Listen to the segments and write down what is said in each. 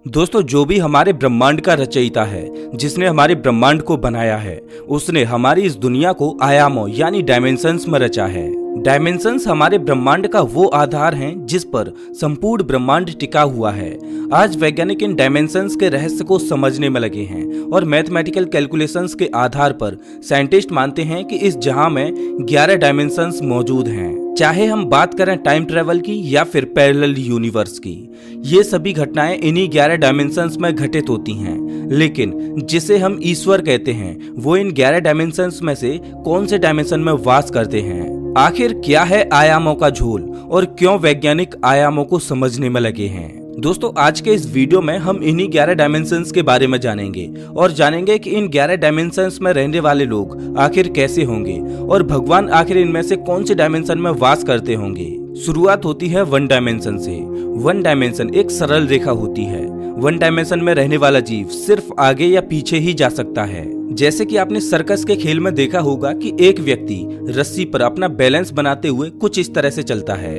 दोस्तों, जो भी हमारे ब्रह्मांड का रचयिता है, जिसने हमारे ब्रह्मांड को बनाया है, उसने हमारी इस दुनिया को आयामों यानी डायमेंशंस में रचा है। डायमेंशंस हमारे ब्रह्मांड का वो आधार हैं जिस पर संपूर्ण ब्रह्मांड टिका हुआ है। आज वैज्ञानिक इन डायमेंशंस के रहस्य को समझने में लगे हैं और मैथमेटिकल कैलकुलेशंस के आधार पर साइंटिस्ट मानते हैं कि इस जहां में 11 डायमेंशंस मौजूद हैं। चाहे हम बात करें टाइम ट्रेवल की या फिर पैरेलल यूनिवर्स की, ये सभी घटनाएं इन्हीं 11 डायमेंशंस में घटित होती हैं। लेकिन जिसे हम ईश्वर कहते हैं, वो इन 11 डायमेंशंस में से कौन से डायमेंशन में वास करते हैं? आखिर क्या है आयामों का झोल और क्यों वैज्ञानिक आयामों को समझने में लगे हैं? दोस्तों, आज के इस वीडियो में हम इन्हीं 11 डायमेंशंस के बारे में जानेंगे और जानेंगे कि इन 11 डायमेंशंस में रहने वाले लोग आखिर कैसे होंगे और भगवान आखिर इनमें से कौन से डायमेंशन में वास करते होंगे। शुरुआत होती है वन डायमेंशन से। वन डायमेंशन एक सरल रेखा होती है। वन डायमेंशन में रहने वाला जीव सिर्फ आगे या पीछे ही जा सकता है। जैसे कि आपने सर्कस के खेल में देखा होगा कि एक व्यक्ति रस्सी पर अपना बैलेंस बनाते हुए कुछ इस तरह से चलता है।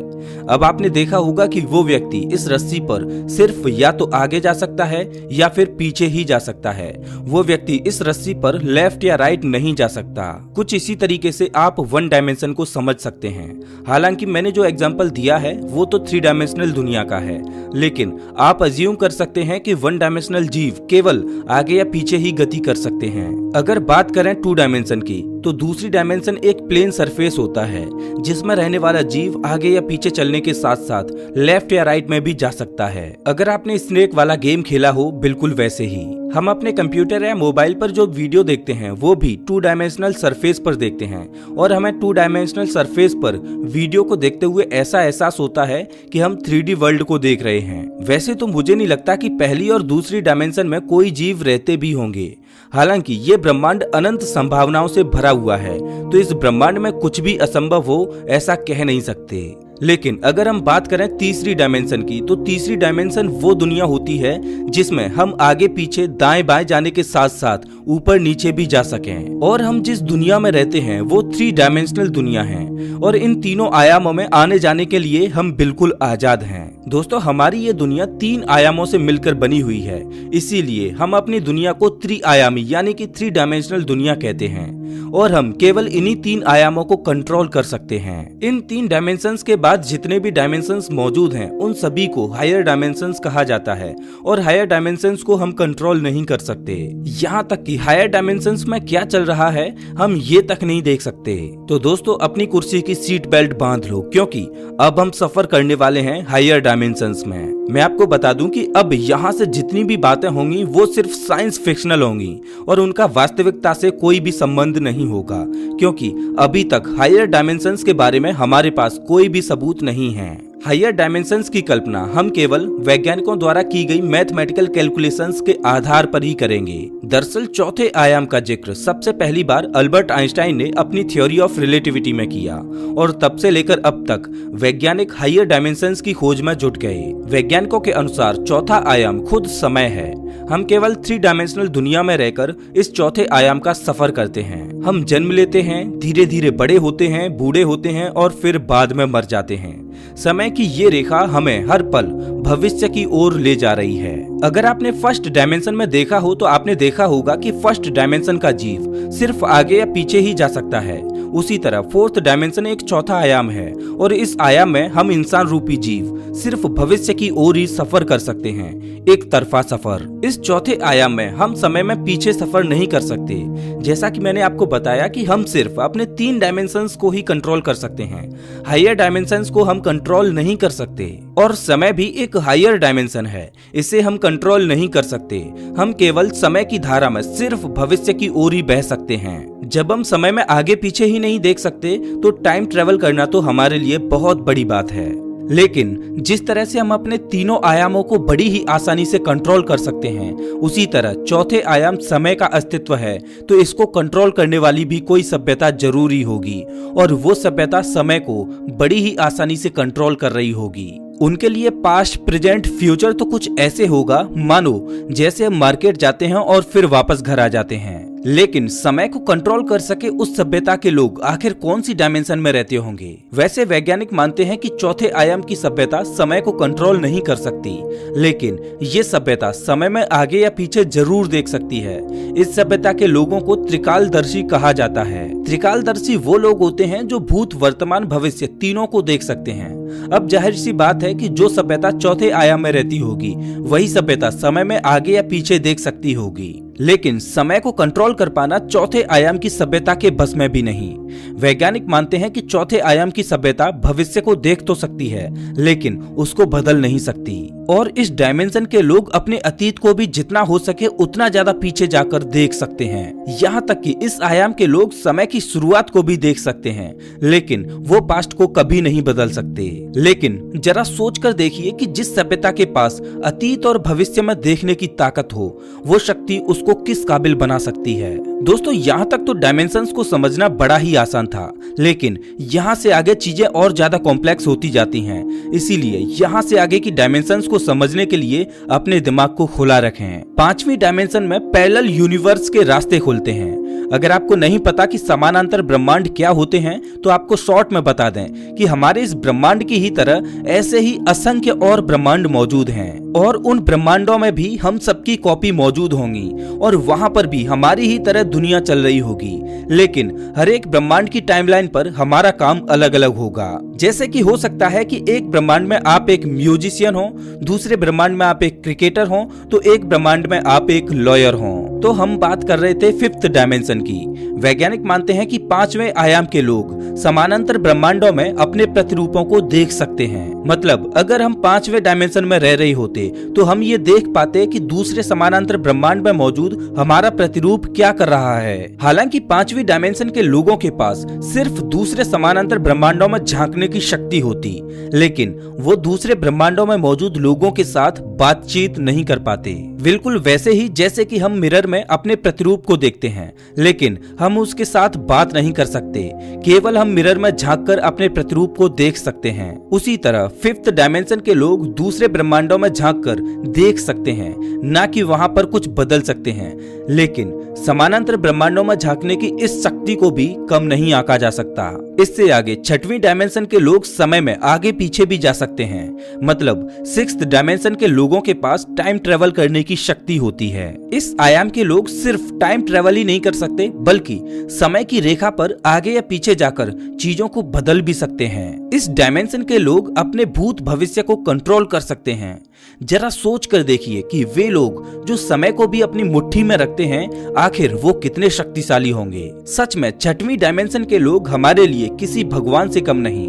अब आपने देखा होगा कि वो व्यक्ति इस रस्सी पर सिर्फ या तो आगे जा सकता है या फिर पीछे ही जा सकता है। वो व्यक्ति इस रस्सी पर लेफ्ट या राइट नहीं जा सकता। कुछ इसी तरीके से आप वन डायमेंशन को समझ सकते हैं। हालांकि मैंने जो एग्जाम्पल दिया है वो तो 3 डायमेंशनल दुनिया का है, लेकिन आप अज्यूम कर सकते हैं कि वन डायमेंशनल जीव केवल आगे या पीछे ही गति कर सकते हैं। अगर बात करें 2 डायमेंशन की, तो दूसरी डायमेंशन एक प्लेन सरफेस होता है जिसमें रहने वाला जीव आगे या पीछे चलने के साथ साथ लेफ्ट या राइट में भी जा सकता है। अगर आपने स्नेक वाला गेम खेला हो, बिल्कुल वैसे ही हम अपने कंप्यूटर या मोबाइल पर जो वीडियो देखते हैं वो भी 2 डायमेंशनल सरफेस पर देखते हैं और हमें 2 डायमेंशनल सरफेस पर वीडियो को देखते हुए ऐसा एहसास होता है कि हम 3D वर्ल्ड को देख रहे हैं। वैसे तो मुझे नहीं लगता कि पहली और दूसरी डायमेंशन में कोई जीव रहते भी होंगे। हालांकि ये ब्रह्मांड अनंत संभावनाओं से भरा हुआ है, तो इस ब्रह्मांड में कुछ भी असंभव हो ऐसा कह नहीं सकते। लेकिन अगर हम बात करें तीसरी डायमेंशन की, तो तीसरी डायमेंशन वो दुनिया होती है जिसमें हम आगे पीछे दाएं बाएं जाने के साथ साथ ऊपर नीचे भी जा सकें। और हम जिस दुनिया में रहते हैं वो 3 डायमेंशनल दुनिया है और इन तीनों आयामों में आने जाने के लिए हम बिल्कुल आजाद हैं। दोस्तों, हमारी ये दुनिया 3 आयामों से मिलकर बनी हुई है, इसीलिए हम अपनी दुनिया को त्रिआयामी यानी कि 3 डायमेंशनल दुनिया कहते हैं और हम केवल इन्हीं 3 आयामों को कंट्रोल कर सकते हैं। इन 3 डायमेंशंस के बाद जितने भी डायमेंशंस मौजूद हैं उन सभी को हायर डायमेंशंस कहा जाता है और हायर डायमेंशंस को हम कंट्रोल नहीं कर सकते। यहाँ तक कि हायर डायमेंशंस में क्या चल रहा है हम ये तक नहीं देख सकते। तो दोस्तों, अपनी कुर्सी की सीट बेल्ट बांध लो, क्योंकि अब हम सफर करने वाले हैं हायर डायमेंशंस में। मैं आपको बता दूं कि अब यहाँ से जितनी भी बातें होंगी वो सिर्फ साइंस फिक्शनल होंगी और उनका वास्तविकता से कोई भी संबंध नहीं होगा, क्योंकि अभी तक हायर डायमेंशंस के बारे में हमारे पास कोई भी सबूत नहीं है। हायर डायमेंशंस की कल्पना हम केवल वैज्ञानिकों द्वारा की गई मैथमेटिकल कैलकुलेशंस के आधार पर ही करेंगे। दरअसल चौथे आयाम का जिक्र सबसे पहली बार अल्बर्ट आइंस्टाइन ने अपनी थ्योरी ऑफ रिलेटिविटी में किया और तब से लेकर अब तक वैज्ञानिक हायर डायमेंशंस की खोज में जुट गए। वैज्ञानिकों के अनुसार चौथा आयाम खुद समय है। हम केवल 3 डायमेंशनल दुनिया में रहकर इस चौथे आयाम का सफर करते हैं। हम जन्म लेते हैं, धीरे धीरे बड़े होते हैं, बूढ़े होते हैं और फिर बाद में मर जाते हैं। समय की ये रेखा हमें हर पल भविष्य की ओर ले जा रही है। अगर आपने फर्स्ट डायमेंशन में देखा हो तो आपने देखा होगा कि फर्स्ट डायमेंशन का जीव सिर्फ आगे या पीछे ही जा सकता है। उसी तरह फोर्थ डायमेंशन एक चौथा आयाम है और इस आयाम में हम इंसान रूपी जीव सिर्फ भविष्य की ओर ही सफर कर सकते हैं, एक तरफा सफर। इस चौथे आयाम में हम समय में पीछे सफर नहीं कर सकते। जैसा कि मैंने आपको बताया कि हम सिर्फ अपने 3 डायमेंशंस को ही कंट्रोल कर सकते हैं, हायर डायमेंशंस को हम कंट्रोल नहीं कर सकते। और समय भी एक हायर डायमेंशन है, इसे हम कंट्रोल नहीं कर सकते। हम केवल समय की धारा में सिर्फ भविष्य की ओर ही बह सकते हैं। जब हम समय में आगे पीछे ही नहीं देख सकते तो टाइम ट्रेवल करना तो हमारे लिए बहुत बड़ी बात है। लेकिन जिस तरह से हम अपने तीनों आयामों को बड़ी ही आसानी से कंट्रोल कर सकते हैं, उसी तरह चौथे आयाम समय का अस्तित्व है, तो इसको कंट्रोल करने वाली भी कोई सभ्यता जरूरी होगी और वो सभ्यता समय को बड़ी ही आसानी से कंट्रोल कर रही होगी। उनके लिए पास्ट, प्रेजेंट, फ्यूचर तो कुछ ऐसे होगा मानो जैसे हम मार्केट जाते हैं और फिर वापस घर आ जाते हैं। लेकिन समय को कंट्रोल कर सके उस सभ्यता के लोग आखिर कौन सी डायमेंशन में रहते होंगे? वैसे वैज्ञानिक मानते हैं कि चौथे आयाम की सभ्यता समय को कंट्रोल नहीं कर सकती, लेकिन ये सभ्यता समय में आगे या पीछे जरूर देख सकती है। इस सभ्यता के लोगों को त्रिकालदर्शी कहा जाता है। त्रिकालदर्शी वो लोग होते हैं जो भूत, वर्तमान, भविष्य तीनों को देख सकते हैं। अब जाहिर सी बात है कि जो सभ्यता चौथे आयाम में रहती होगी वही सभ्यता समय में आगे या पीछे देख सकती होगी, लेकिन समय को कंट्रोल कर पाना चौथे आयाम की सभ्यता के बस में भी नहीं। वैज्ञानिक मानते हैं कि चौथे आयाम की सभ्यता भविष्य को देख तो सकती है, लेकिन उसको बदल नहीं सकती। और इस डायमेंशन के लोग अपने अतीत को भी जितना हो सके उतना ज्यादा पीछे जाकर देख सकते हैं। यहाँ तक कि इस आयाम के लोग समय की शुरुआत को भी देख सकते हैं, लेकिन वो पास्ट को कभी नहीं बदल सकते। लेकिन जरा सोच कर देखिए कि जिस सभ्यता के पास अतीत और भविष्य में देखने की ताकत हो, वो शक्ति उसको किस काबिल बना सकती है। दोस्तों, यहाँ तक तो डायमेंशंस को समझना बड़ा ही आसान था, लेकिन यहाँ से आगे चीजें और ज्यादा कॉम्प्लेक्स होती जाती हैं। इसीलिए यहाँ से आगे की डायमेंशंस को समझने के लिए अपने दिमाग को खुला रखें। 5वीं डायमेंशन में पैरेलल यूनिवर्स के रास्ते खुलते हैं। अगर आपको नहीं पता कि समानांतर ब्रह्मांड क्या होते हैं, तो आपको शॉर्ट में बता दें कि हमारे इस ब्रह्मांड की ही तरह ऐसे ही असंख्य और ब्रह्मांड मौजूद हैं, और उन ब्रह्मांडों में भी हम सबकी कॉपी मौजूद होंगी, और वहां पर भी हमारी ही तरह दुनिया चल रही होगी। लेकिन हर एक ब्रह्मांड की टाइमलाइन पर हमारा काम अलग अलग होगा। जैसे कि हो सकता है कि एक ब्रह्मांड में आप एक म्यूजिशियन हो, दूसरे ब्रह्मांड में आप एक क्रिकेटर हो, तो एक ब्रह्मांड में आप एक लॉयर हो। तो हम बात कर रहे थे 5th डायमेंशन की। वैज्ञानिक मानते हैं कि 5वें आयाम के लोग समानांतर ब्रह्मांडों में अपने प्रतिरूपों को देख सकते हैं। मतलब अगर हम 5वें डायमेंशन में रह रहे होते तो हम ये देख पाते कि दूसरे समानांतर ब्रह्मांड में मौजूद हमारा प्रतिरूप क्या कर रहा है। हालांकि 5वीं डायमेंशन के लोगों के पास सिर्फ दूसरे समानांतर ब्रह्मांडों में झांकने की शक्ति होती, लेकिन वो दूसरे ब्रह्मांडों में मौजूद लोगों के साथ बातचीत नहीं कर पाते। बिल्कुल वैसे ही जैसे कि हम मिरर में अपने प्रतिरूप को देखते हैं, लेकिन हम उसके साथ बात नहीं कर सकते, केवल हम मिरर में झांककर अपने प्रतिरूप को देख सकते हैं। उसी तरह 5th डायमेंशन के लोग दूसरे ब्रह्मांडों में झांककर देख सकते हैं, ना कि वहां पर कुछ बदल सकते हैं। लेकिन समानांतर ब्रह्मांडों में झांकने की इस शक्ति को भी कम नहीं आंका जा सकता। इससे आगे 6वीं डायमेंशन के लोग समय में आगे पीछे भी जा सकते हैं। मतलब 6th डायमेंशन के लोगों के पास टाइम ट्रेवल करने की शक्ति होती है। इस आयाम के लोग सिर्फ टाइम ट्रेवल ही नहीं कर सकते, बल्कि समय की रेखा पर आगे या पीछे जाकर चीजों को बदल भी सकते हैं। इस डायमेंशन के लोग अपने भूत भविष्य को कंट्रोल कर सकते हैं। जरा सोच कर देखिए कि वे लोग जो समय को भी अपनी मुट्ठी में रखते हैं, आखिर वो कितने शक्तिशाली होंगे। सच में 6वीं डायमेंशन के लोग हमारे लिए किसी भगवान से कम नहीं।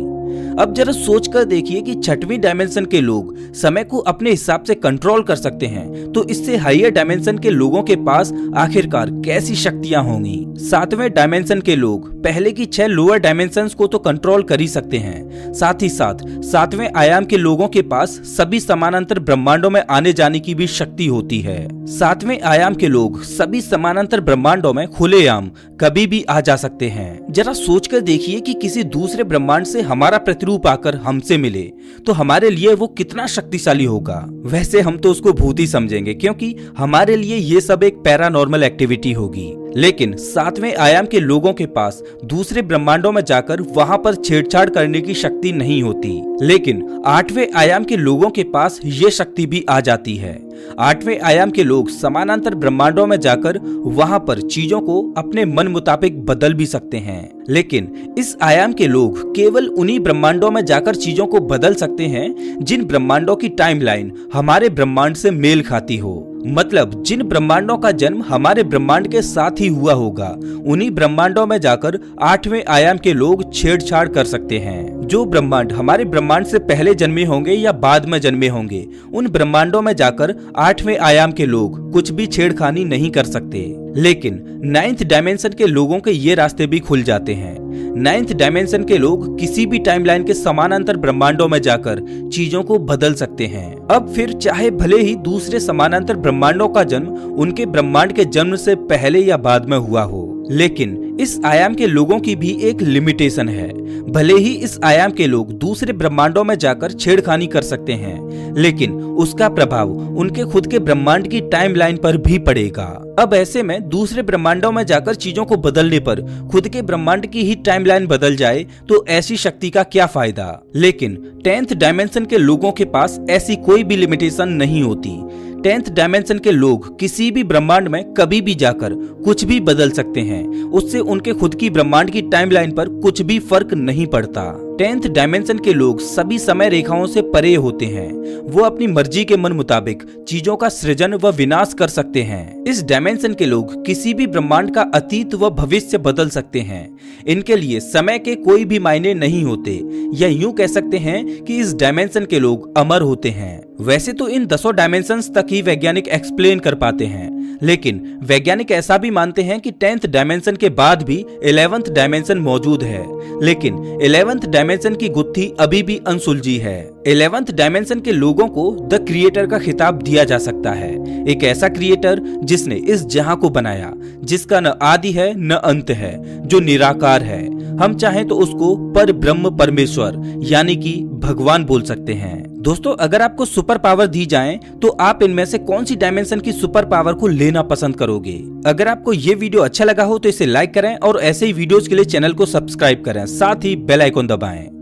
अब जरा सोच कर देखिए कि 6वीं डायमेंशन के लोग समय को अपने हिसाब से कंट्रोल कर सकते हैं, तो इससे हायर डायमेंशन के लोगों के पास आखिरकार कैसी शक्तियां होंगी। 7वें डायमेंशन के लोग पहले की 6 लोअर डायमेंशंस को तो कंट्रोल कर ही सकते हैं, साथ ही साथ 7वें आयाम के लोगों के पास सभी समानांतर ब्रह्मांडों में आने जाने की भी शक्ति होती है। 7वें आयाम के लोग सभी समानांतर ब्रह्मांडों में खुलेआम कभी भी आ जा सकते हैं। जरा सोचकर देखिए कि किसी दूसरे ब्रह्मांड से हमारा प्रतिरूप आकर हमसे मिले, तो हमारे लिए वो कितना शक्तिशाली होगा। वैसे हम तो उसको भूत ही समझेंगे, क्योंकि हमारे लिए ये सब एक पैरानॉर्मल एक्टिविटी होगी। लेकिन 7वें आयाम के लोगों के पास दूसरे ब्रह्मांडों में जाकर वहां पर छेड़छाड़ करने की शक्ति नहीं होती, लेकिन 8वें आयाम के लोगों के पास ये शक्ति भी आ जाती है। 8वें आयाम के लोग समानांतर ब्रह्मांडों में जाकर वहां पर चीजों को अपने मन मुताबिक बदल भी सकते हैं। लेकिन इस आयाम के लोग केवल उन्हीं ब्रह्मांडों में जाकर चीजों को बदल सकते हैं जिन ब्रह्मांडों की टाइमलाइन हमारे ब्रह्मांड से मेल खाती हो। मतलब जिन ब्रह्मांडों का जन्म हमारे ब्रह्मांड के साथ ही हुआ होगा, उन्हीं ब्रह्मांडों में जाकर 8वें आयाम के लोग छेड़छाड़ कर सकते हैं। जो ब्रह्मांड हमारे ब्रह्मांड से पहले जन्मे होंगे या बाद में जन्मे होंगे, उन ब्रह्मांडों में जाकर 8वें आयाम के लोग कुछ भी छेड़खानी नहीं कर सकते। लेकिन 9th डायमेंशन के लोगों के ये रास्ते भी खुल जाते हैं। 9th डायमेंशन के लोग किसी भी टाइमलाइन के समानांतर ब्रह्मांडों में जाकर चीजों को बदल सकते हैं। अब फिर चाहे भले ही दूसरे समानांतर ब्रह्मांडों का जन्म उनके ब्रह्मांड के जन्म से पहले या बाद में हुआ हो, लेकिन इस आयाम के लोगों की भी एक लिमिटेशन है। भले ही इस आयाम के लोग दूसरे ब्रह्मांडों में जाकर छेड़खानी कर सकते हैं, लेकिन उसका प्रभाव उनके खुद के ब्रह्मांड की टाइमलाइन पर भी पड़ेगा। अब ऐसे में दूसरे ब्रह्मांडों में जाकर चीजों को बदलने पर खुद के ब्रह्मांड की ही टाइमलाइन बदल जाए तो ऐसी शक्ति का क्या फायदा। लेकिन 10th डायमेंशन के लोगों के पास ऐसी कोई भी लिमिटेशन नहीं होती। 10th डायमेंशन के लोग किसी भी ब्रह्मांड में कभी भी जाकर कुछ भी बदल सकते हैं। उससे उनके खुद की ब्रह्मांड की टाइमलाइन पर कुछ भी फर्क नहीं पड़ता। 10th डायमेंशन के लोग सभी समय रेखाओं से परे होते हैं। वो अपनी मर्जी के मन मुताबिक चीजों का सृजन व विनाश कर सकते हैं। इस डायमेंशन के लोग किसी भी ब्रह्मांड का अतीत व भविष्य बदल सकते हैं। इनके लिए समय के कोई भी मायने नहीं होते, या यूं कह सकते हैं कि इस डायमेंशन के लोग अमर होते हैं। वैसे तो इन 10 डायमेंशंस तक ही वैज्ञानिक एक्सप्लेन कर पाते हैं, लेकिन वैज्ञानिक ऐसा भी मानते हैं कि 10th डायमेंशन के बाद भी 11th डायमेंशन मौजूद है, लेकिन 11th डायमेंशन की गुत्थी अभी भी अनसुलझी है। 11th डायमेंशन के लोगों को द क्रिएटर का खिताब दिया जा सकता है। एक ऐसा क्रिएटर जिसने इस जहां को बनाया, जिसका न आदि है न अंत है, जो निराकार है। हम चाहें तो उसको पर ब्रह्म परमेश्वर यानी कि भगवान बोल सकते हैं। दोस्तों, अगर आपको सुपर पावर दी जाए तो आप इनमें से कौन सी डायमेंशन की सुपर पावर को लेना पसंद करोगे? अगर आपको ये वीडियो अच्छा लगा हो तो इसे लाइक करें और ऐसे ही वीडियोस के लिए चैनल को सब्सक्राइब करें, साथ ही बेल आइकन दबाएं।